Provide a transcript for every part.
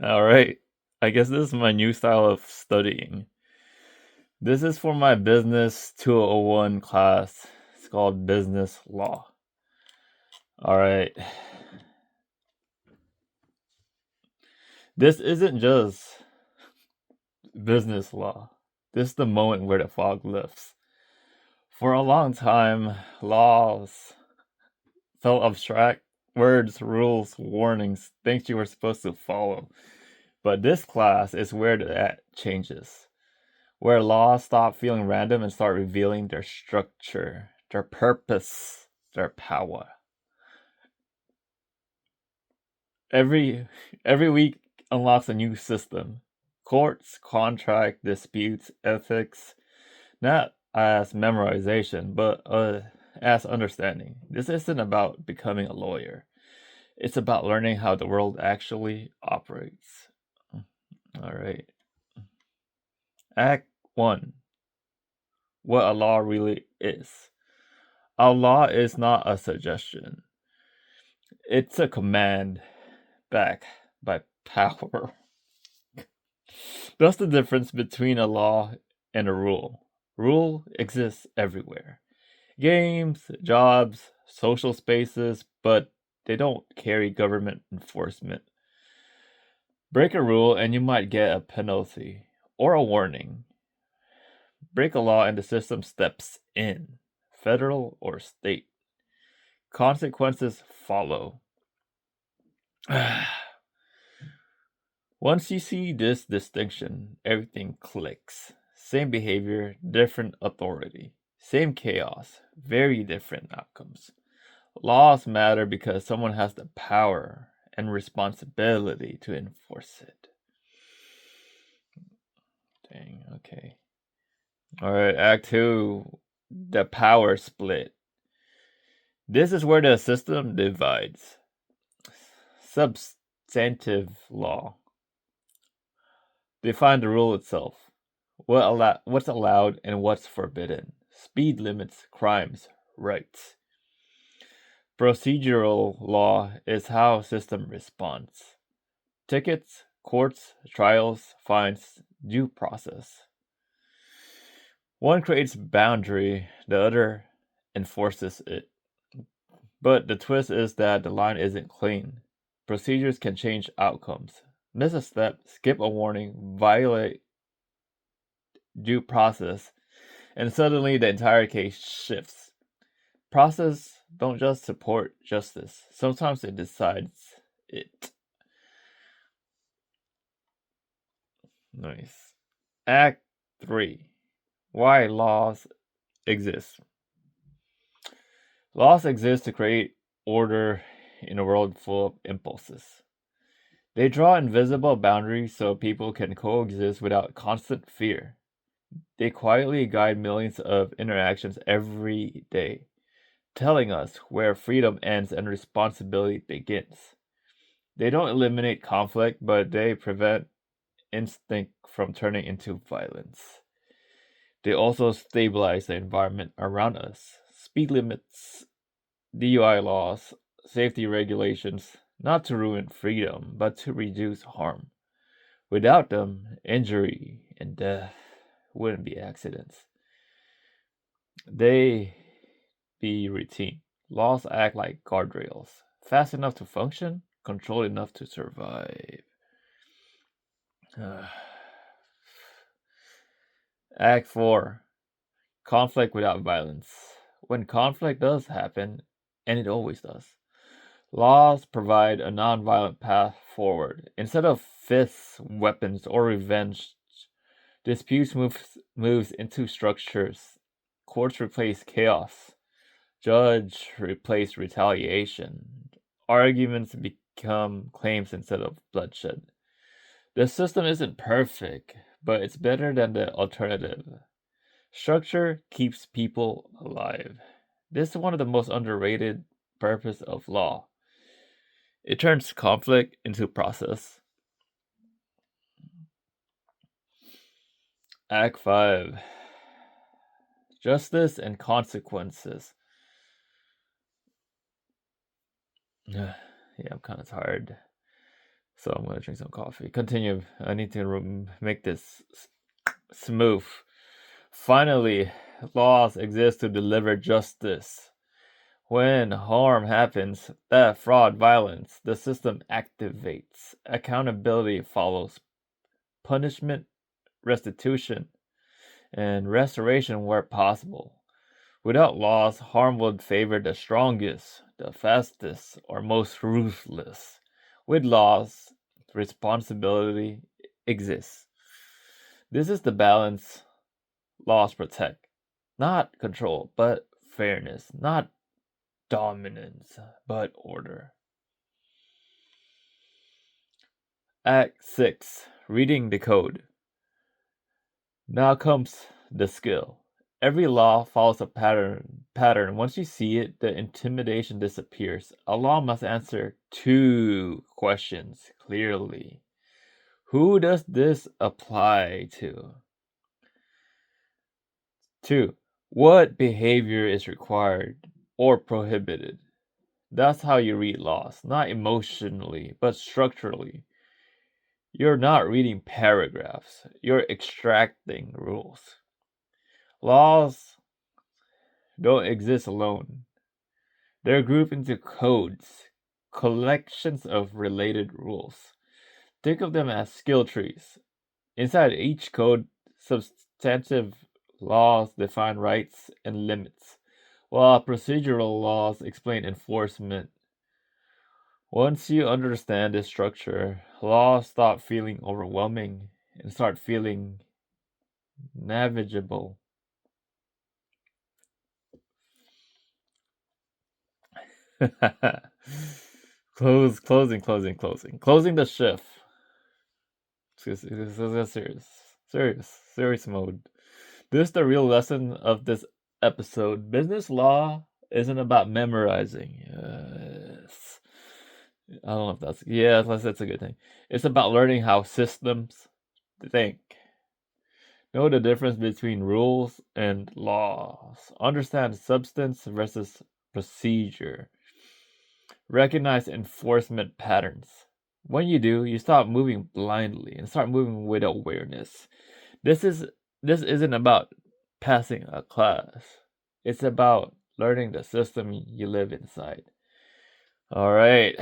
All right. I guess this is my new style of studying. This is for my business 201 class. It's called business law. All right. This isn't just business law. This is the moment where the fog lifts. For a long time, laws felt abstract words, rules, warnings, things you were supposed to follow. But this class is where that changes. Where laws stop feeling random and start revealing their structure, their purpose, their power. Every every week unlocks a new system. Courts, contract, disputes, ethics, not as memorization, but as understanding. This isn't about becoming a lawyer. It's about learning how the world actually operates. All right. Act 1. What a law really is. A law is not a suggestion. It's a command backed by power. That's the difference between a law and a rule. Rule exists everywhere. Games, jobs, social spaces, but they don't carry government enforcement. Break a rule and you might get a penalty or a warning. Break a law and the system steps in, federal or state. Consequences follow. Once you see this distinction, everything clicks. Same behavior, different authority. Same chaos, very different outcomes. Laws matter because someone has the power and responsibility to enforce it. Dang, okay. Alright, Act 2, the power split. This is where the system divides. Substantive law. Define the rule itself. What's allowed and what's forbidden. Speed limits, crimes, rights. Procedural law is how a system responds. Tickets, courts, trials, fines, due process. One creates boundary, the other enforces it. But the twist is that the line isn't clean. Procedures can change outcomes. Miss a step, skip a warning, violate due process, and suddenly the entire case shifts. Process don't just support justice, sometimes it decides it. Nice. Act 3. Why laws exist. Laws exist to create order in a world full of impulses. They draw invisible boundaries so people can coexist without constant fear. They quietly guide millions of interactions every day, telling us where freedom ends and responsibility begins. They don't eliminate conflict, but they prevent instinct from turning into violence. They also stabilize the environment around us. Speed limits, DUI laws, safety regulations, not to ruin freedom, but to reduce harm. Without them, injury and death wouldn't be accidents. They be routine. Laws act like guardrails, fast enough to function, controlled enough to survive. Act 4. Conflict without violence. When conflict does happen, and it always does, laws provide a non-violent path forward. Instead of fists, weapons, or revenge, disputes moves into structures. Courts replace chaos. Judge replace retaliation. Arguments become claims instead of bloodshed. The system isn't perfect, but it's better than the alternative. Structure keeps people alive. This is one of the most underrated purpose of law. It turns conflict into process. Act 5. Justice and consequences. Yeah, I'm kind of tired. So I'm gonna drink some coffee. Continue. I need to make this smooth. Finally, laws exist to deliver justice. When harm happens, theft, fraud, violence, the system activates. Accountability follows. Punishment, restitution, and restoration where possible. Without laws, harm would favor the strongest, the fastest, or most ruthless. With laws, responsibility exists. This is the balance laws protect. Not control, but fairness. Not dominance, but order. Act 6. Reading the code. Now comes the skill. Every law follows a pattern. Once you see it, the intimidation disappears. A law must answer 2 questions clearly. Who does this apply to? 2. What behavior is required or prohibited? That's how you read laws, not emotionally, but structurally. You're not reading paragraphs, you're extracting rules. Laws don't exist alone. They're grouped into codes, collections of related rules. Think of them as skill trees. Inside each code, substantive laws define rights and limits, while procedural laws explain enforcement. Once you understand this structure, laws stop feeling overwhelming and start feeling navigable. Closing the shift. This is serious mode. This is the real lesson of this episode. Business law isn't about memorizing. Yes. I don't know if that's a good thing. It's about learning how systems think. Know the difference between rules and laws. Understand substance versus procedure. Recognize enforcement patterns. When you do, you stop moving blindly and start moving with awareness. This is this isn't about passing a class. It's about learning the system you live inside. All right.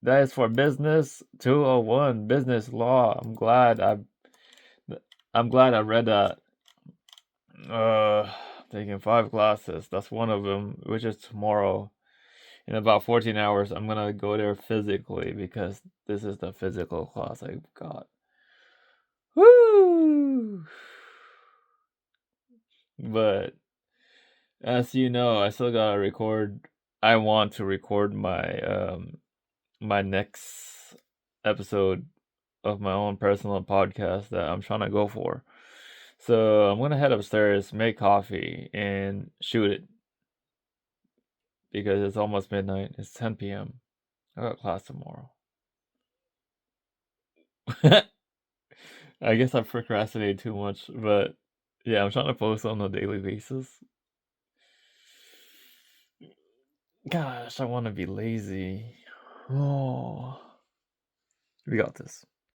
That is for business 201, business law. I'm glad I read that. Taking 5 classes. That's one of them, which is tomorrow. In about 14 hours, I'm gonna go there physically because this is the physical class I got. Woo! But as you know, I still gotta record. I want to record my next episode of my own personal podcast that I'm trying to go for. So I'm gonna head upstairs, make coffee, and shoot it because it's almost midnight. It's 10 p.m. I got class tomorrow. I guess I procrastinate too much, but yeah, I'm trying to post on a daily basis. Gosh, I want to be lazy. Oh, we got this.